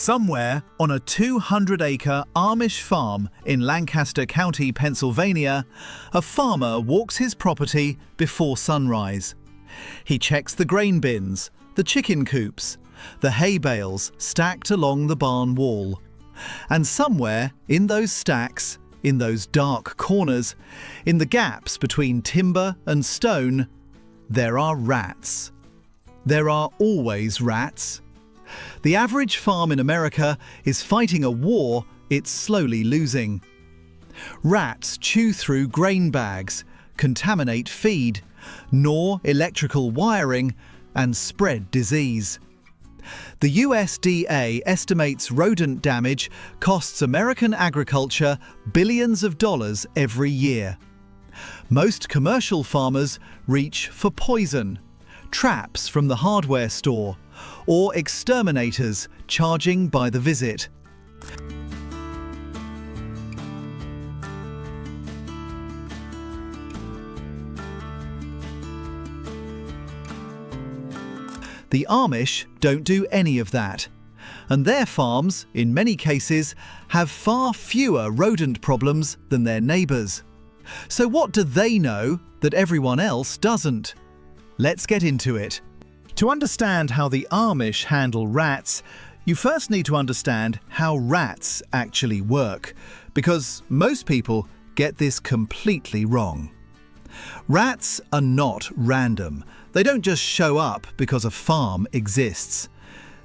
Somewhere on a 200-acre Amish farm in Lancaster County, Pennsylvania, a farmer walks his property before sunrise. He checks the grain bins, the chicken coops, the hay bales stacked along the barn wall. And somewhere in those stacks, in those dark corners, in the gaps between timber and stone, there are rats. There are always rats. The average farm in America is fighting a war it's slowly losing. Rats chew through grain bags, contaminate feed, gnaw electrical wiring, and spread disease. The USDA estimates rodent damage costs American agriculture billions of dollars every year. Most commercial farmers reach for poison, traps from the hardware store, or exterminators charging by the visit. The Amish don't do any of that, and their farms, in many cases, have far fewer rodent problems than their neighbours. So what do they know that everyone else doesn't? Let's get into it. To understand how the Amish handle rats, you first need to understand how rats actually work, because most people get this completely wrong. Rats are not random. They don't just show up because a farm exists.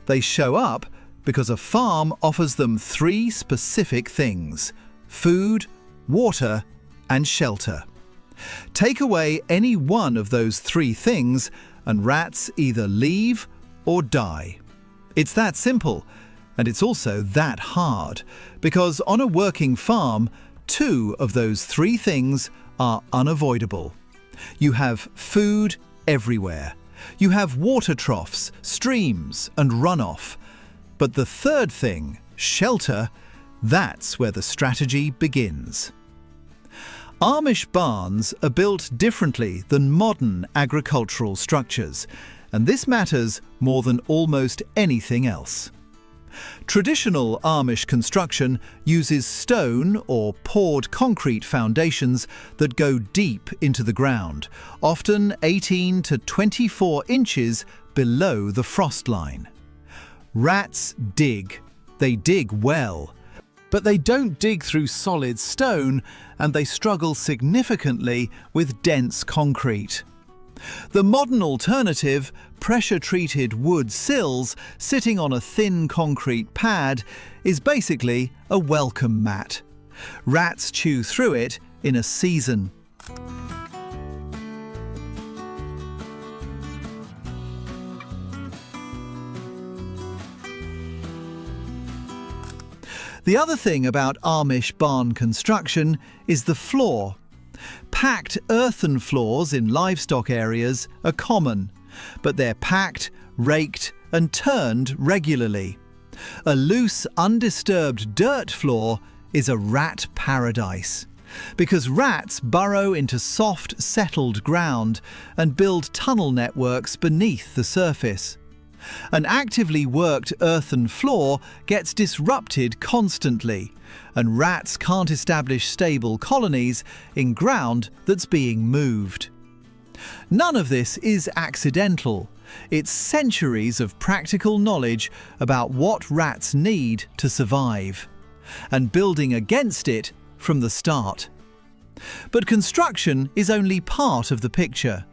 They show up because a farm offers them three specific things: food, water, and shelter. Take away any one of those three things, and rats either leave or die. It's that simple, and it's also that hard, because on a working farm, two of those three things are unavoidable. You have food everywhere. You have water troughs, streams, and runoff. But the third thing, shelter, that's where the strategy begins. Amish barns are built differently than modern agricultural structures, and this matters more than almost anything else. Traditional Amish construction uses stone or poured concrete foundations that go deep into the ground, often 18 to 24 inches below the frost line. Rats dig. They dig well. But they don't dig through solid stone, and they struggle significantly with dense concrete. The modern alternative, pressure-treated wood sills sitting on a thin concrete pad, is basically a welcome mat. Rats chew through it in a season. The other thing about Amish barn construction is the floor. Packed earthen floors in livestock areas are common, but they're packed, raked, and turned regularly. A loose, undisturbed dirt floor is a rat paradise, because rats burrow into soft, settled ground and build tunnel networks beneath the surface. An actively worked earthen floor gets disrupted constantly, and rats can't establish stable colonies in ground that's being moved. None of this is accidental. It's centuries of practical knowledge about what rats need to survive, and building against it from the start. But construction is only part of the picture.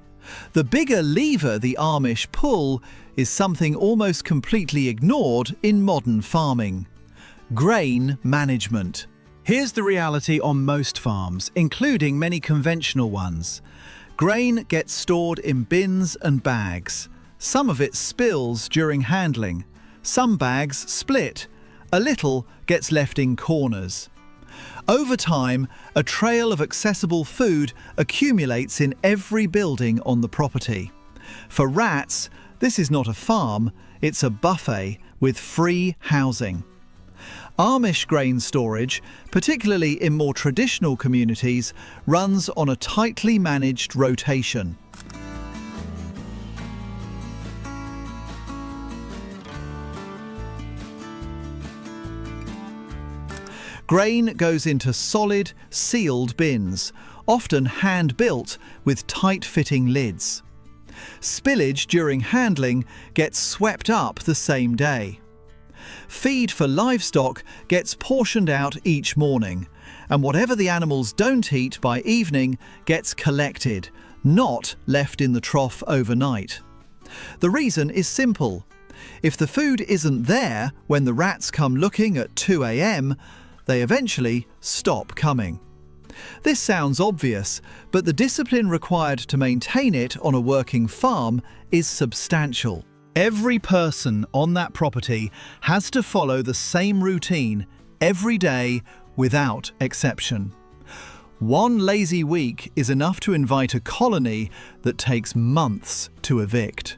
The bigger lever the Amish pull is something almost completely ignored in modern farming: grain management. Here's the reality on most farms, including many conventional ones. Grain gets stored in bins and bags. Some of it spills during handling. Some bags split. A little gets left in corners. Over time, a trail of accessible food accumulates in every building on the property. For rats, this is not a farm, it's a buffet with free housing. Amish grain storage, particularly in more traditional communities, runs on a tightly managed rotation. Grain goes into solid, sealed bins, often hand-built with tight-fitting lids. Spillage during handling gets swept up the same day. Feed for livestock gets portioned out each morning, and whatever the animals don't eat by evening gets collected, not left in the trough overnight. The reason is simple. If the food isn't there when the rats come looking at 2 a.m, they eventually stop coming. This sounds obvious, but the discipline required to maintain it on a working farm is substantial. Every person on that property has to follow the same routine every day without exception. One lazy week is enough to invite a colony that takes months to evict.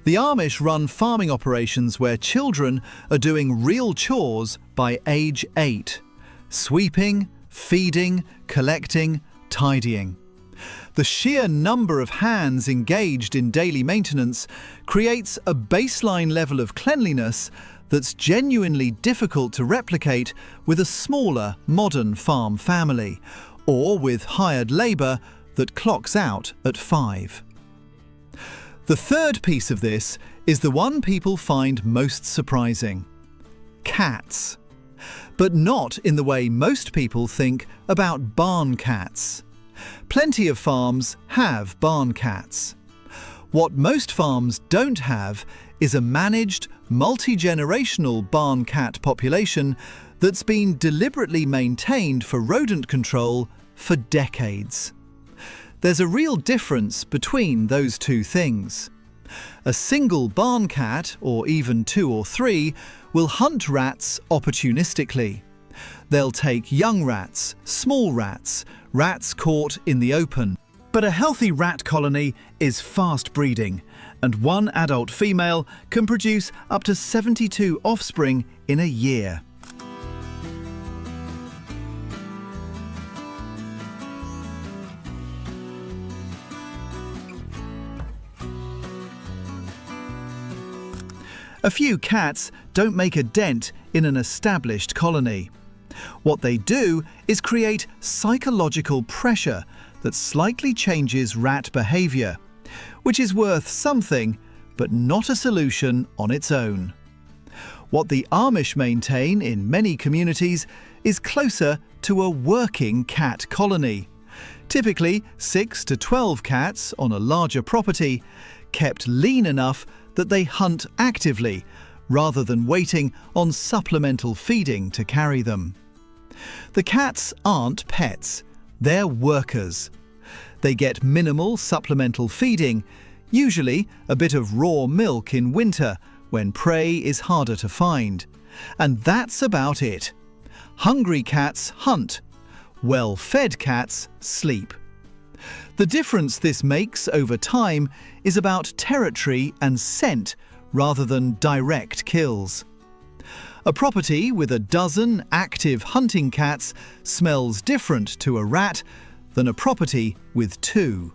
The Amish run farming operations where children are doing real chores by age 8, sweeping, feeding, collecting, tidying. The sheer number of hands engaged in daily maintenance creates a baseline level of cleanliness that's genuinely difficult to replicate with a smaller, modern farm family, or with hired labour that clocks out at 5. The third piece of this is the one people find most surprising: cats. But not in the way most people think about barn cats. Plenty of farms have barn cats. What most farms don't have is a managed, multi-generational barn cat population that's been deliberately maintained for rodent control for decades. There's a real difference between those two things. A single barn cat, or even 2 or 3, will hunt rats opportunistically. They'll take young rats, small rats, rats caught in the open. But a healthy rat colony is fast breeding, and one adult female can produce up to 72 offspring in a year. A few cats don't make a dent in an established colony. What they do is create psychological pressure that slightly changes rat behaviour, which is worth something, but not a solution on its own. What the Amish maintain in many communities is closer to a working cat colony. Typically 6 to 12 cats on a larger property, kept lean enough that they hunt actively, rather than waiting on supplemental feeding to carry them. The cats aren't pets, they're workers. They get minimal supplemental feeding, usually a bit of raw milk in winter when prey is harder to find. And that's about it. Hungry cats hunt, well-fed cats sleep. The difference this makes over time is about territory and scent rather than direct kills. A property with a dozen active hunting cats smells different to a rat than a property with 2.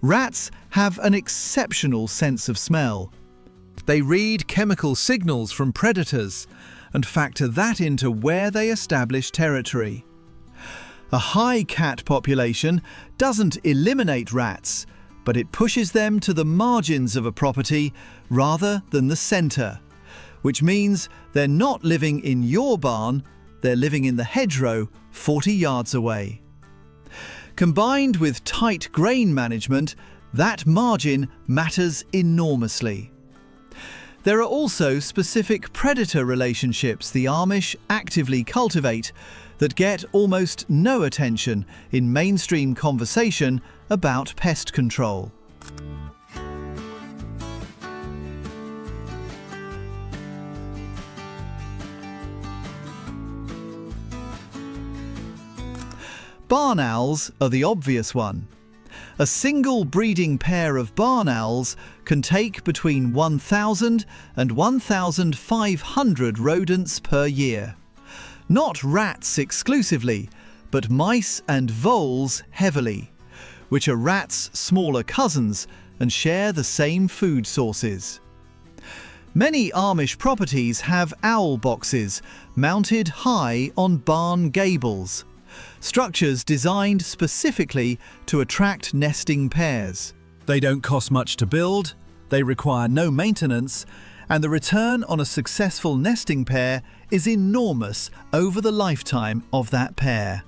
Rats have an exceptional sense of smell. They read chemical signals from predators and factor that into where they establish territory. A high cat population doesn't eliminate rats, but it pushes them to the margins of a property rather than the centre, which means they're not living in your barn, they're living in the hedgerow 40 yards away. Combined with tight grain management, that margin matters enormously. There are also specific predator relationships the Amish actively cultivate that get almost no attention in mainstream conversation about pest control. Barn owls are the obvious one. A single breeding pair of barn owls can take between 1,000 and 1,500 rodents per year. Not rats exclusively, but mice and voles heavily, which are rats' smaller cousins and share the same food sources. Many Amish properties have owl boxes mounted high on barn gables, structures designed specifically to attract nesting pairs. They don't cost much to build, they require no maintenance, and the return on a successful nesting pair is enormous over the lifetime of that pair.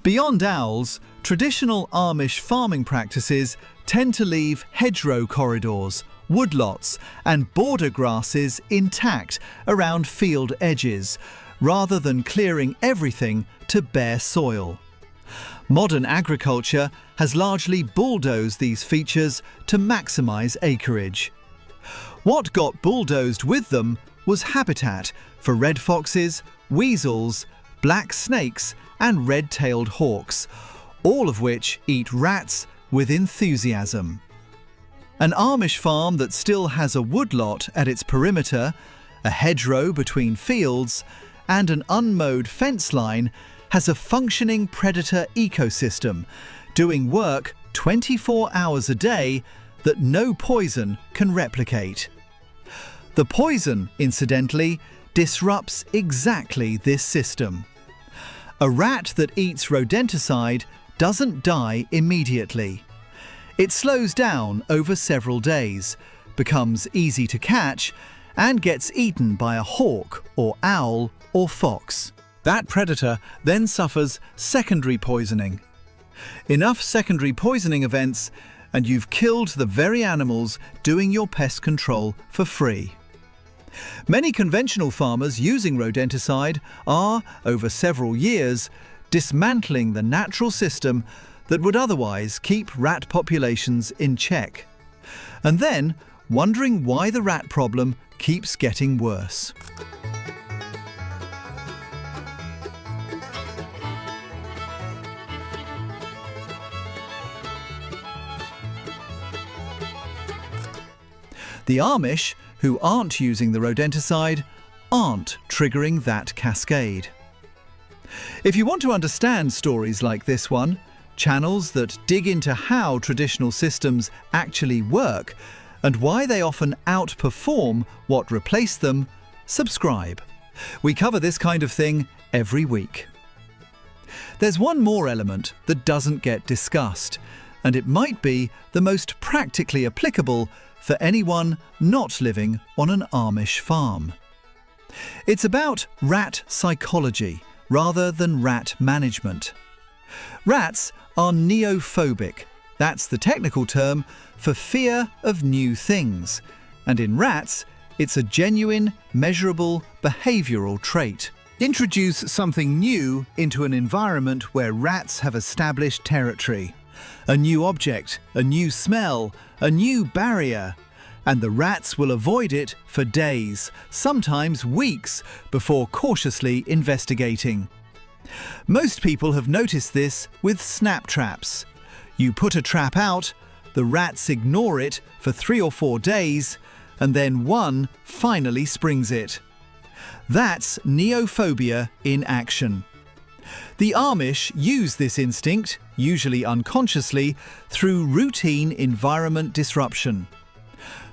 Beyond owls, traditional Amish farming practices tend to leave hedgerow corridors, woodlots, and border grasses intact around field edges, rather than clearing everything to bare soil. Modern agriculture has largely bulldozed these features to maximize acreage. What got bulldozed with them was habitat for red foxes, weasels, black snakes, and red-tailed hawks, all of which eat rats with enthusiasm. An Amish farm that still has a woodlot at its perimeter, a hedgerow between fields, and an unmowed fence line has a functioning predator ecosystem, doing work 24 hours a day that no poison can replicate. The poison, incidentally, disrupts exactly this system. A rat that eats rodenticide doesn't die immediately. It slows down over several days, becomes easy to catch, and gets eaten by a hawk or owl or fox. That predator then suffers secondary poisoning. Enough secondary poisoning events, and you've killed the very animals doing your pest control for free. Many conventional farmers using rodenticide are, over several years, dismantling the natural system that would otherwise keep rat populations in check, and then wondering why the rat problem keeps getting worse. The Amish, who aren't using the rodenticide, aren't triggering that cascade. If you want to understand stories like this one, channels that dig into how traditional systems actually work and why they often outperform what replaced them, subscribe. We cover this kind of thing every week. There's one more element that doesn't get discussed, and it might be the most practically applicable for anyone not living on an Amish farm. It's about rat psychology rather than rat management. Rats are neophobic. That's the technical term for fear of new things. And in rats, it's a genuine, measurable behavioural trait. Introduce something new into an environment where rats have established territory. A new object, a new smell, a new barrier, and the rats will avoid it for days, sometimes weeks, before cautiously investigating. Most people have noticed this with snap traps. You put a trap out, the rats ignore it for 3 or 4 days, and then one finally springs it. That's neophobia in action. The Amish use this instinct, usually unconsciously, through routine environment disruption.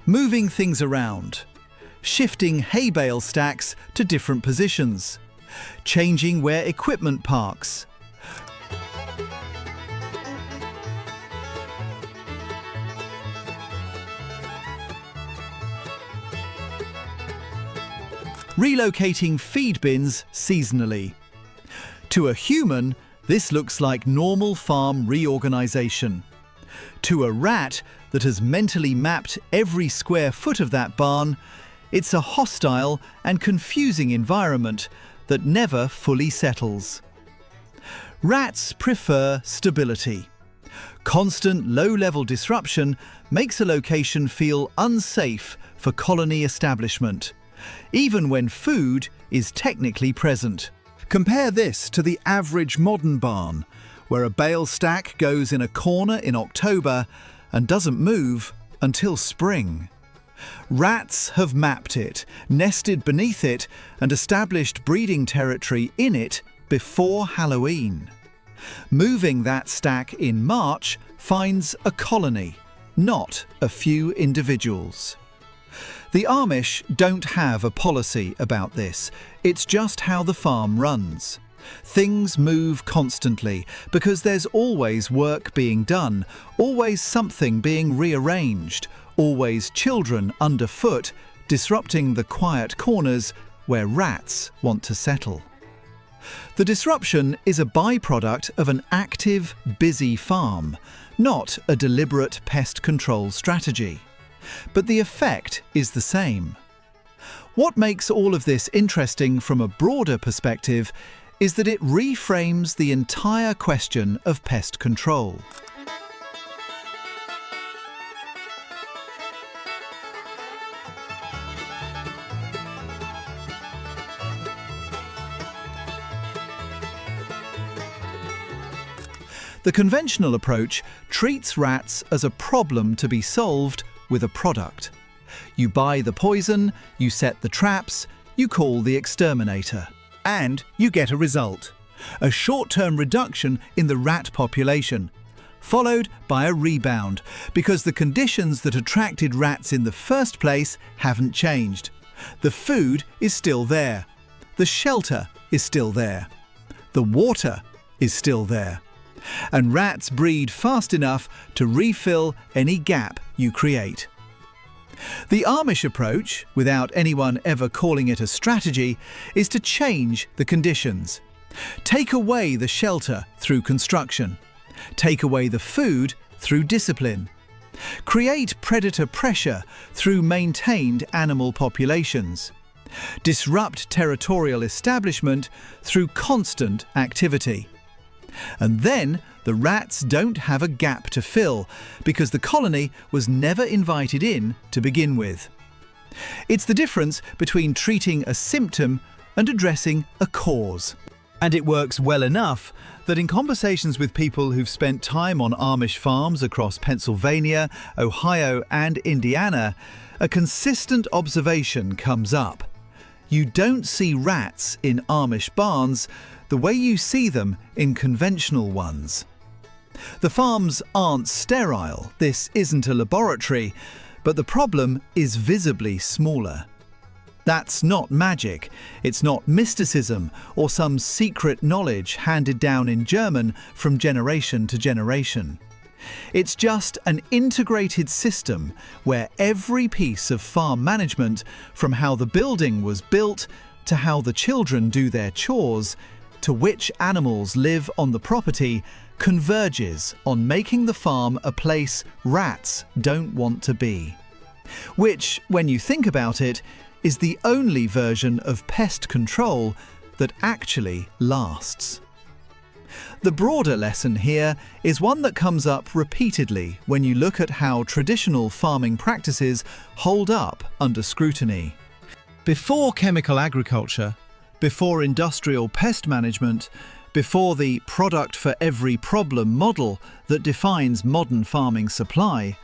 Moving things around, shifting hay bale stacks to different positions, changing where equipment parks, relocating feed bins seasonally. To a human, this looks like normal farm reorganization. To a rat that has mentally mapped every square foot of that barn, it's a hostile and confusing environment that never fully settles. Rats prefer stability. Constant low-level disruption makes a location feel unsafe for colony establishment, even when food is technically present. Compare this to the average modern barn, where a bale stack goes in a corner in October and doesn't move until spring. Rats have mapped it, nested beneath it, and established breeding territory in it before Halloween. Moving that stack in March finds a colony, not a few individuals. The Amish don't have a policy about this. It's just how the farm runs. Things move constantly because there's always work being done, always something being rearranged, always children underfoot, disrupting the quiet corners where rats want to settle. The disruption is a byproduct of an active, busy farm, not a deliberate pest control strategy. But the effect is the same. What makes all of this interesting from a broader perspective is that it reframes the entire question of pest control. The conventional approach treats rats as a problem to be solved with a product. You buy the poison, you set the traps, you call the exterminator. And you get a result: a short-term reduction in the rat population, followed by a rebound, because the conditions that attracted rats in the first place haven't changed. The food is still there. The shelter is still there. The water is still there. And rats breed fast enough to refill any gap you create. The Amish approach, without anyone ever calling it a strategy, is to change the conditions. Take away the shelter through construction. Take away the food through discipline. Create predator pressure through maintained animal populations. Disrupt territorial establishment through constant activity. And then the rats don't have a gap to fill because the colony was never invited in to begin with. It's the difference between treating a symptom and addressing a cause. And it works well enough that in conversations with people who've spent time on Amish farms across Pennsylvania, Ohio and Indiana, a consistent observation comes up. You don't see rats in Amish barns the way you see them in conventional ones. The farms aren't sterile, this isn't a laboratory, but the problem is visibly smaller. That's not magic, it's not mysticism or some secret knowledge handed down in German from generation to generation. It's just an integrated system where every piece of farm management, from how the building was built to how the children do their chores, to which animals live on the property, converges on making the farm a place rats don't want to be. Which, when you think about it, is the only version of pest control that actually lasts. The broader lesson here is one that comes up repeatedly when you look at how traditional farming practices hold up under scrutiny. Before chemical agriculture, before industrial pest management, before the product for every problem model that defines modern farming supply,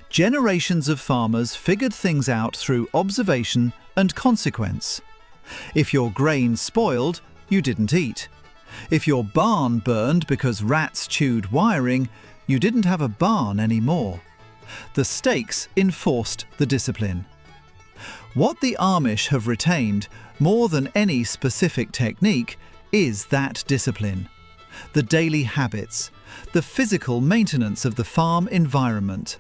generations of farmers figured things out through observation and consequence. If your grain spoiled, you didn't eat. If your barn burned because rats chewed wiring, you didn't have a barn anymore. The stakes enforced the discipline. What the Amish have retained, more than any specific technique, is that discipline. The daily habits, the physical maintenance of the farm environment,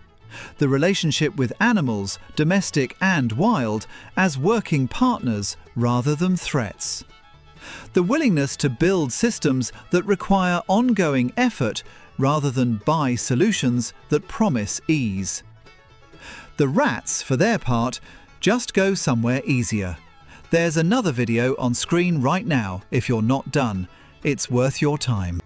the relationship with animals, domestic and wild, as working partners rather than threats. The willingness to build systems that require ongoing effort rather than buy solutions that promise ease. The rats, for their part, just go somewhere easier. There's another video on screen right now if you're not done. It's worth your time.